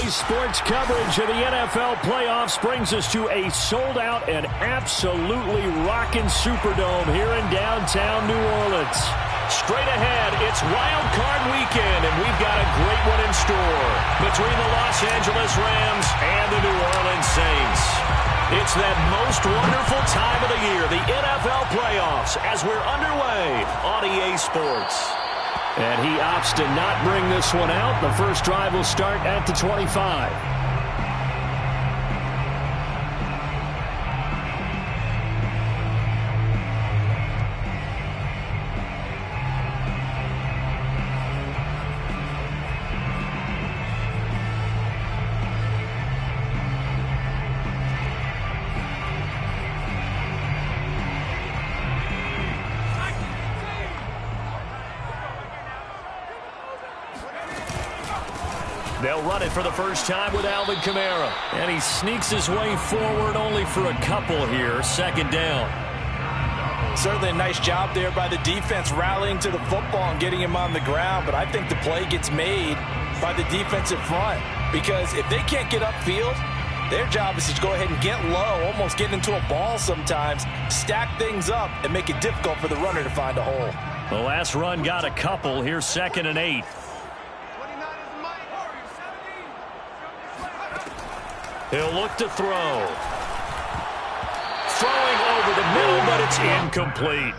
Today's sports coverage of the NFL playoffs brings us to a sold-out and absolutely rocking Superdome here in downtown New Orleans. Straight ahead, it's Wild Card Weekend, and we've got a great one in store between the Los Angeles Rams and the New Orleans Saints. It's that most wonderful time of the year, the NFL playoffs, as we're underway on EA Sports. And he opts to not bring this one out. The first drive will start at the 25. They'll run it for the first time with Alvin Kamara. And he sneaks his way forward only for a couple here. Second down. Certainly a nice job there by the defense rallying to the football and getting him on the ground. But I think the play gets made by the defensive front. Because if they can't get upfield, their job is to go ahead and get low, almost get into a ball sometimes, stack things up, and make it difficult for the runner to find a hole. The last run got a couple. Here's 2nd and 8. He'll look to throw. Throwing over the middle, but it's incomplete.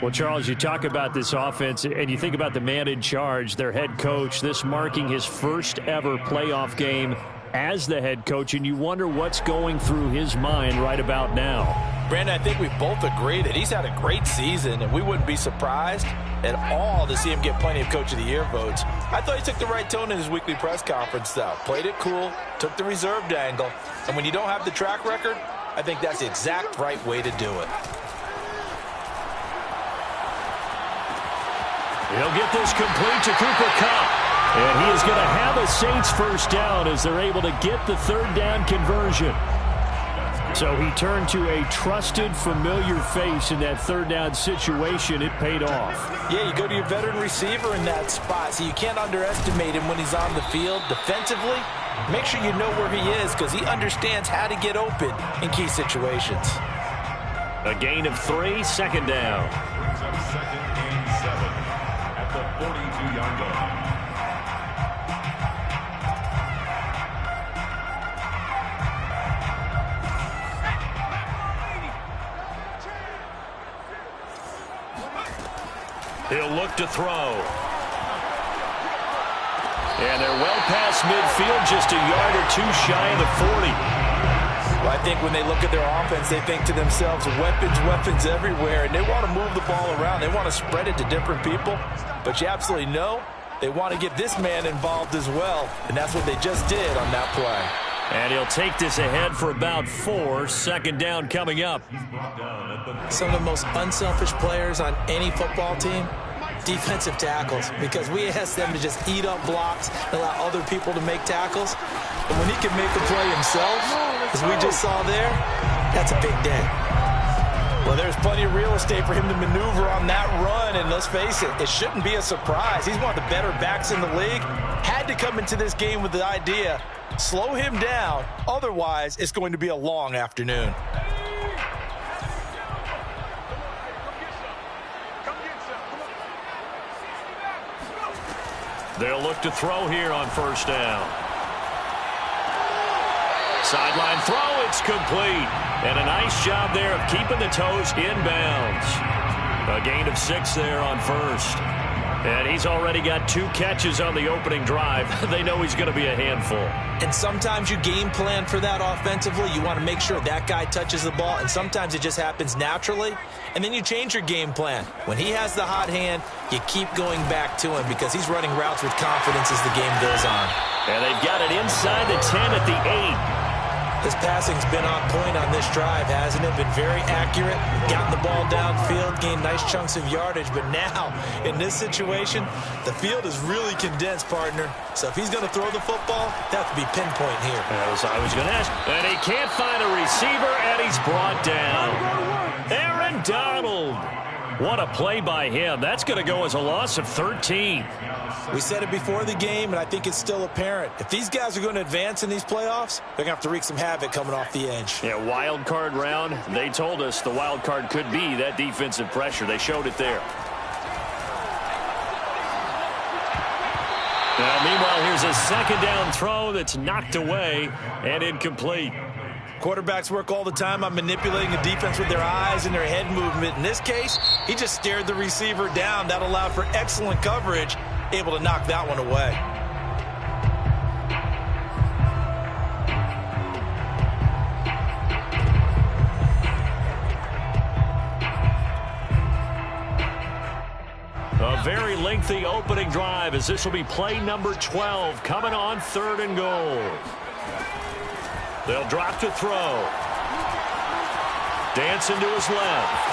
Well, Charles, you talk about this offense, and you think about the man in charge, their head coach, this marking his first ever playoff game as the head coach, and you wonder what's going through his mind right about now. Brandon, I think we both agree that he's had a great season, and we wouldn't be surprised at all to see him get plenty of Coach of the Year votes. I thought he took the right tone in his weekly press conference, though. Played it cool, took the reserved angle, and when you don't have the track record, I think that's the exact right way to do it. He'll get this complete to Cooper Kupp. And he is going to have a Saints first down as they're able to get the third down conversion. So he turned to a trusted, familiar face in that third down situation. It paid off. Yeah, you go to your veteran receiver in that spot, so you can't underestimate him when he's on the field. Defensively, make sure you know where he is because he understands how to get open in key situations. A gain of 3, second down. Second and 7 at the 42-yard line. He'll look to throw. And they're well past midfield, just a yard or two shy of the 40. Well, I think when they look at their offense, they think to themselves, weapons everywhere, and they want to move the ball around. They want to spread it to different people. But you absolutely know they want to get this man involved as well, and that's what they just did on that play. And he'll take this ahead for about 4. Second down coming up. Some of the most unselfish players on any football team, defensive tackles, because we ask them to just eat up blocks and allow other people to make tackles. And when he can make a play himself, as we just saw there, that's a big day. Well, there's plenty of real estate for him to maneuver on that run, and let's face it, it shouldn't be a surprise. He's one of the better backs in the league. Had to come into this game with the idea, slow him down, otherwise it's going to be a long afternoon. They'll look to throw here on first down. Sideline throw, it's complete. And a nice job there of keeping the toes inbounds. A gain of 6 there on first. And he's already got 2 catches on the opening drive. They know he's going to be a handful. And sometimes you game plan for that offensively. You want to make sure that guy touches the ball, and sometimes it just happens naturally. And then you change your game plan. When he has the hot hand, you keep going back to him because he's running routes with confidence as the game goes on. And they've got it inside the 10 at the 8. His passing's been on point on this drive, hasn't it? Been very accurate, gotten the ball downfield, gained nice chunks of yardage. But now, in this situation, the field is really condensed, partner. So if he's going to throw the football, that would be pinpoint here. As I was going to ask. And he can't find a receiver, and he's brought down. Aaron Donald. What a play by him. That's going to go as a loss of 13. We said it before the game, and I think it's still apparent. If these guys are going to advance in these playoffs, they're going to have to wreak some havoc coming off the edge. Yeah, wild card round. They told us the wild card could be that defensive pressure. They showed it there. Now, meanwhile, here's a second down throw that's knocked away and incomplete. Quarterbacks work all the time on manipulating the defense with their eyes and their head movement. In this case, he just stared the receiver down. That allowed for excellent coverage, able to knock that one away. A very lengthy opening drive as this will be play number 12 coming on 3rd and goal. They'll drop to throw. Dancing to his left.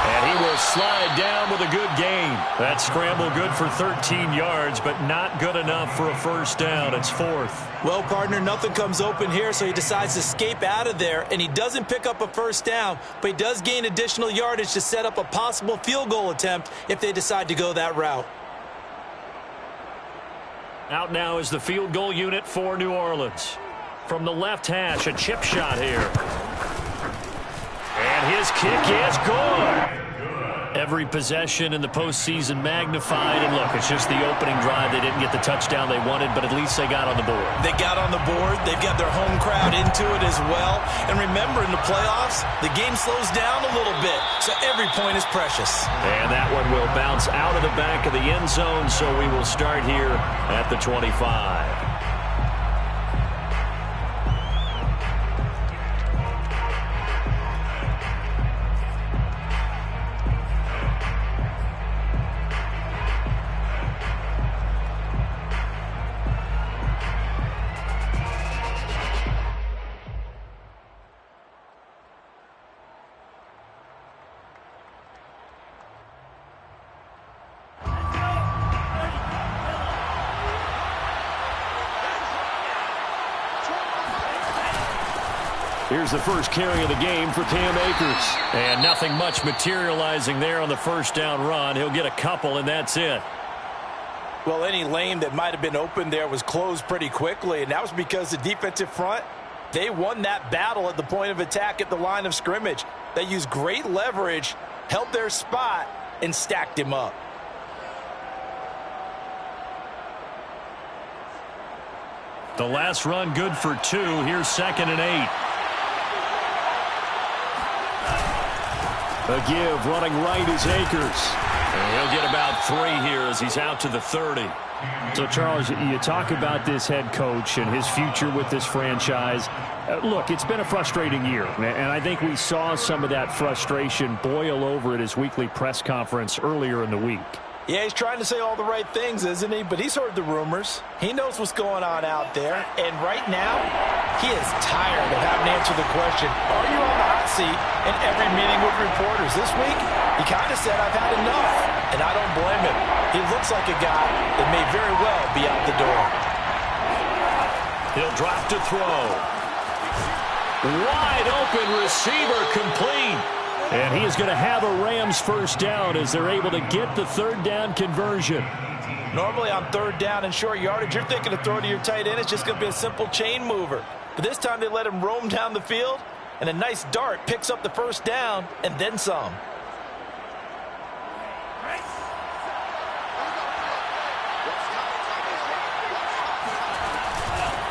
And he will slide down with a good gain. That scramble good for 13 yards, but not good enough for a first down. It's 4th. Well, partner, nothing comes open here, so he decides to escape out of there, and he doesn't pick up a first down, but he does gain additional yardage to set up a possible field goal attempt if they decide to go that route. Out now is the field goal unit for New Orleans. From the left hash, a chip shot here. And his kick is good. Every possession in the postseason magnified. And look, it's just the opening drive. They didn't get the touchdown they wanted, but at least they got on the board. They got on the board. They've got their home crowd into it as well. And remember, in the playoffs, the game slows down a little bit, so every point is precious. And that one will bounce out of the back of the end zone, so we will start here at the 25. Here's the first carry of the game for Cam Akers. And nothing much materializing there on the first down run. He'll get a couple, and that's it. Well, any lane that might have been open there was closed pretty quickly, and that was because the defensive front, they won that battle at the point of attack at the line of scrimmage. They used great leverage, held their spot, and stacked him up. The last run good for 2. Here's 2nd and 8. A give, running right is Akers. And he'll get about 3 here as he's out to the 30. So, Charles, you talk about this head coach and his future with this franchise. Look, it's been a frustrating year, and I think we saw some of that frustration boil over at his weekly press conference earlier in the week. Yeah, he's trying to say all the right things, isn't he? But he's heard the rumors. He knows what's going on out there. And right now, he is tired of having to answer the question, are you on the hot seat in every meeting with reporters? This week, he kind of said, I've had enough. And I don't blame him. He looks like a guy that may very well be out the door. He'll drop to throw. Wide open receiver complete. And he is going to have a Rams first down as they're able to get the 3rd down conversion. Normally on 3rd down and short yardage, you're thinking of throwing to your tight end. It's just going to be a simple chain mover. But this time they let him roam down the field, and a nice dart picks up the first down and then some.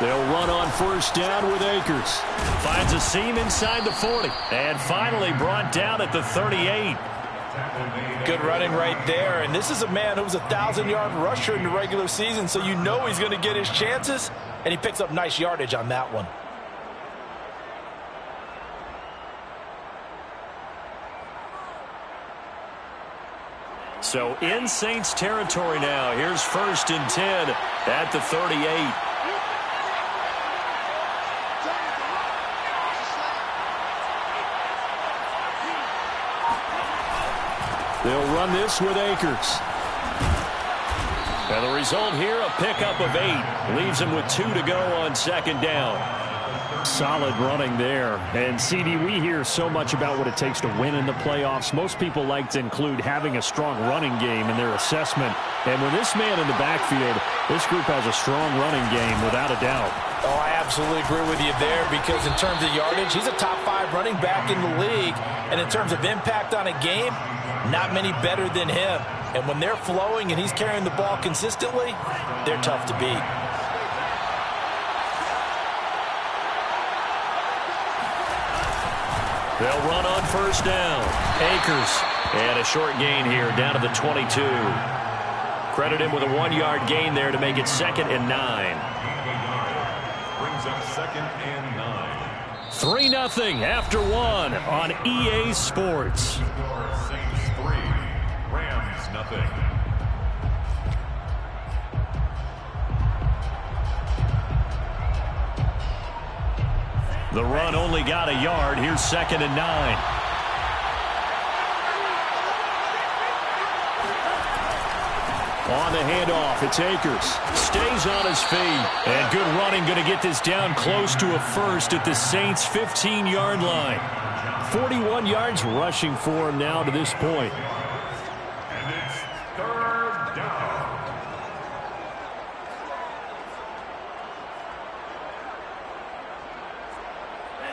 They'll run on first down with Akers. Finds a seam inside the 40. And finally brought down at the 38. Good running right there. And this is a man who was a 1,000-yard rusher in the regular season, so you know he's going to get his chances. And he picks up nice yardage on that one. So in Saints territory now. Here's 1st and 10 at the 38. They'll run this with Akers. And the result here, a pickup of 8. Leaves him with 2 to go on 2nd down. Solid running there. And, CD, we hear so much about what it takes to win in the playoffs. Most people like to include having a strong running game in their assessment. And when this man in the backfield, this group has a strong running game without a doubt. Oh, I absolutely agree with you there because in terms of yardage, he's a top 5 running back in the league. And in terms of impact on a game, not many better than him. And when they're flowing and he's carrying the ball consistently, they're tough to beat. They'll run on first down. Akers. And a short gain here down to the 22. Credit him with a 1-yard gain there to make it 2nd and 9. Brings up 2nd and 9. 3-0 after 1 on EA Sports. Saints 3, Rams nothing. The run only got a yard. Here's 2nd and 9. On the handoff, it's Akers. Stays on his feet. And good running, going to get this down close to a first at the Saints' 15-yard line. 41 yards rushing for him now to this point. And it's 3rd down.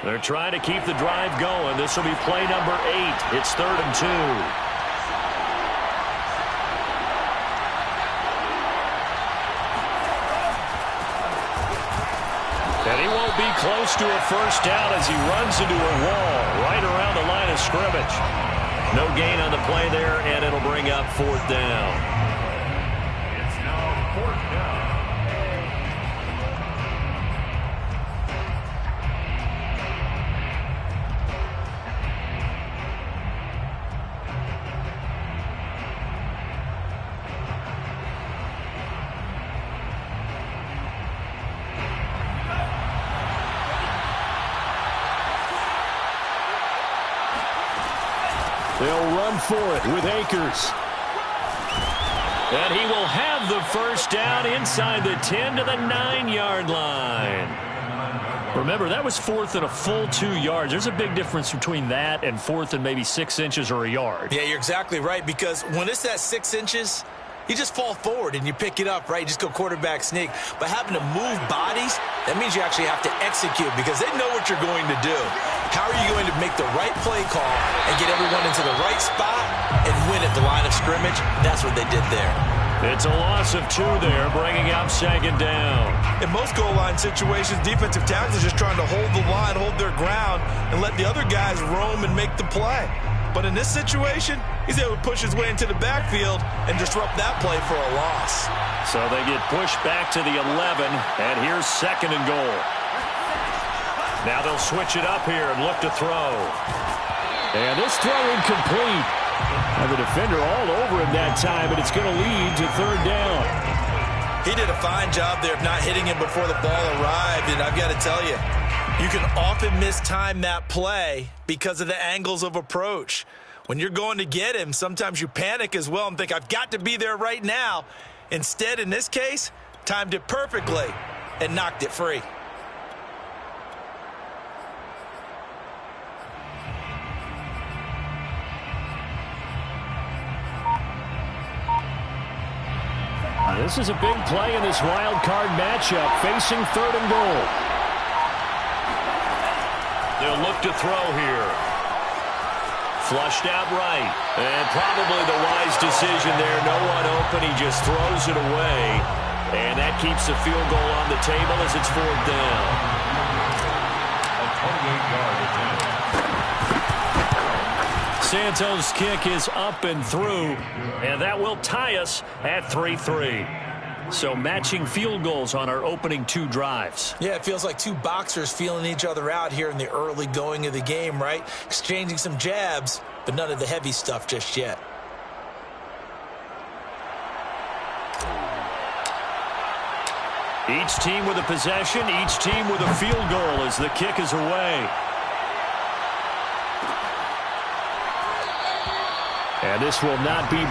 They're trying to keep the drive going. This will be play number 8. It's 3rd and 2. And he won't be close to a first down as he runs into a wall right around the line of scrimmage. No gain on the play there, and it'll bring up 4th down. It's now 4th down. They'll run for it with Akers. And he will have the first down inside the 10 to the 9-yard line. Remember, that was 4th and a full 2 yards. There's a big difference between that and 4th and maybe 6 inches or a yard. Yeah, you're exactly right, because when it's that 6 inches, you just fall forward and you pick it up, right? You just go quarterback sneak. But having to move bodies, that means you actually have to execute because they know what you're going to do. How are you going to make the right play call and get everyone into the right spot and win at the line of scrimmage? That's what they did there. It's a loss of 2 there, bringing up 2nd down. In most goal line situations, defensive tackles are just trying to hold the line, hold their ground, and let the other guys roam and make the play. But in this situation, he's able to push his way into the backfield and disrupt that play for a loss. So they get pushed back to the 11, and here's 2nd and goal. Now they'll switch it up here and look to throw. And this throw incomplete. And the defender all over him that time, and it's going to lead to 3rd down. He did a fine job there of not hitting him before the ball arrived, and I've got to tell you, you can often mistime that play because of the angles of approach. When you're going to get him, sometimes you panic as well and think, I've got to be there right now. Instead, in this case, timed it perfectly and knocked it free. This is a big play in this wild card matchup, facing 3rd and goal. They'll look to throw here. Flushed out right. And probably the wise decision there. No one open. He just throws it away. And that keeps the field goal on the table as it's 4th down. A 28-yard attempt. Santos' kick is up and through, and that will tie us at 3-3. So matching field goals on our opening 2 drives. Yeah, it feels like 2 boxers feeling each other out here in the early going of the game, right? Exchanging some jabs, but none of the heavy stuff just yet. Each team with a possession, each team with a field goal as the kick is away. And this will not be